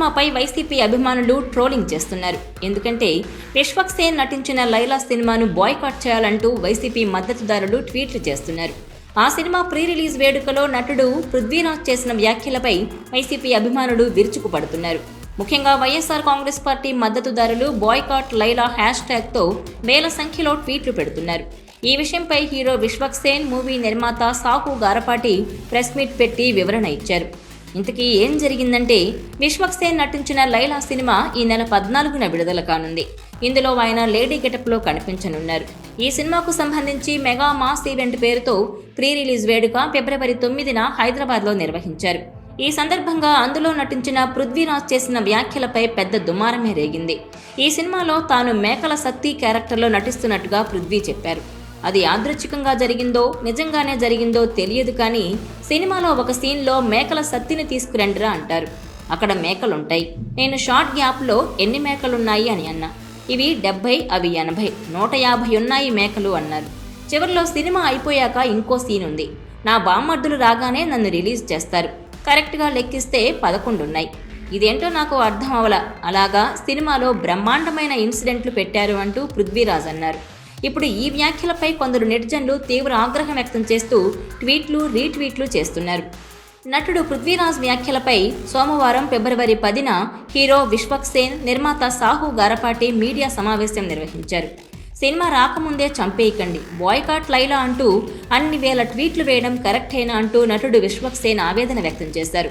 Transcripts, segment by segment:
సినిమాపై వైసీపీ అభిమానులు ట్రోలింగ్ చేస్తున్నారు. ఎందుకంటే విశ్వక్సేన్ నటించిన లైలా సినిమాను బాయ్కాట్ చేయాలంటూ వైసీపీ మద్దతుదారులు ట్వీట్లు చేస్తున్నారు. ఆ సినిమా ప్రీ రిలీజ్ వేడుకలో నటుడు పృథ్వీరాజ్ చేసిన వ్యాఖ్యలపై వైసీపీ అభిమానులు విరుచుకుపడుతున్నారు. ముఖ్యంగా వైఎస్ఆర్ కాంగ్రెస్ పార్టీ మద్దతుదారులు బాయ్కాట్ లైలా #తో వేల సంఖ్యలో ట్వీట్లు పెడుతున్నారు. ఈ విషయంపై హీరో విశ్వక్సేన్, మూవీ నిర్మాత సాహు గారపాటి ప్రెస్ మీట్ పెట్టి వివరణ ఇచ్చారు. ఇంతకీ ఏం జరిగిందంటే, విశ్వక్సేన్ నటించిన లైలా సినిమా ఈ నెల 14న విడుదల కానుంది. ఇందులో ఆయన లేడీ గెటప్లో కనిపించనున్నారు. ఈ సినిమాకు సంబంధించి మెగా మాస్ ఈవెంట్ పేరుతో ప్రీ రిలీజ్ వేడుక ఫిబ్రవరి 9న హైదరాబాద్లో నిర్వహించారు. ఈ సందర్భంగా అందులో నటించిన పృథ్వీరాజ్ చేసిన వ్యాఖ్యలపై పెద్ద దుమారమే రేగింది. ఈ సినిమాలో తాను మేకల సత్తి క్యారెక్టర్లో నటిస్తున్నట్టుగా పృథ్వీ చెప్పారు. అది యాదృచ్ఛికంగా జరిగిందో నిజంగానే జరిగిందో తెలియదు, కానీ సినిమాలో ఒక సీన్లో మేకల సత్తిని తీసుకురండిరా అంటారు. అక్కడ మేకలుంటాయి. నేను షార్ట్ గ్యాప్లో ఎన్ని మేకలున్నాయి అని అన్నా. ఇవి 70, అవి 80, 150 ఉన్నాయి మేకలు అన్నారు. చివరిలో సినిమా అయిపోయాక ఇంకో సీన్ ఉంది. నా బామ్మర్దులు రాగానే నన్ను రిలీజ్ చేస్తారు. కరెక్ట్గా లెక్కిస్తే 11 ఉన్నాయి. ఇదేంటో నాకు అర్థం అవల. అలాగా సినిమాలో బ్రహ్మాండమైన ఇన్సిడెంట్లు పెట్టారు అంటూ పృథ్వీరాజ్ అన్నారు. ఇప్పుడు ఈ వ్యాఖ్యలపై కొందరు నెటిజన్లు తీవ్ర ఆగ్రహం వ్యక్తం చేస్తూ ట్వీట్లు, రీట్వీట్లు చేస్తున్నారు. నటుడు పృథ్వీరాజ్ వ్యాఖ్యలపై సోమవారం ఫిబ్రవరి 10న హీరో విశ్వక్సేన్, నిర్మాత సాహు గారపాటి మీడియా సమావేశం నిర్వహించారు. సినిమా రాకముందే చంపేయకండి, బాయ్కాట్ లైలా అంటూ అన్ని వేల ట్వీట్లు వేయడం కరెక్టేనా అంటూ నటుడు విశ్వక్సేన్ ఆవేదన వ్యక్తం చేశారు.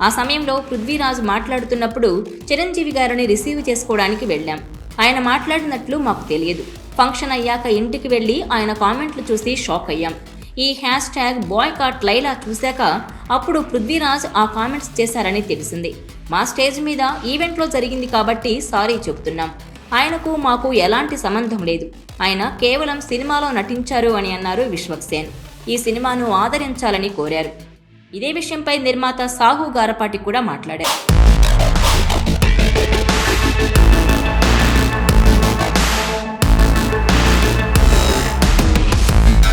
ఆ సమయంలో పృథ్వీరాజ్ మాట్లాడుతున్నప్పుడు చిరంజీవి గారిని రిసీవ్ చేసుకోవడానికి వెళ్ళాం. ఆయన మాట్లాడినట్లు మాకు తెలియదు. ఫంక్షన్ అయ్యాక ఇంటికి వెళ్ళి ఆయన కామెంట్లు చూసి షాక్ అయ్యాం. ఈ #బాయ్కాట్ లైలా చూశాక అప్పుడు పృథ్వీరాజ్ ఆ కామెంట్స్ చేశారని తెలిసింది. మా స్టేజ్ మీద ఈవెంట్లో జరిగింది కాబట్టి సారీ చెప్తున్నాం. ఆయనకు మాకు ఎలాంటి సంబంధం లేదు. ఆయన కేవలం సినిమాలో నటించారు అని అన్నారు విశ్వక్సేన్. ఈ సినిమాను ఆదరించాలని కోరారు. ఇదే విషయంపై నిర్మాత సాహు గారపాటి కూడా మాట్లాడారు.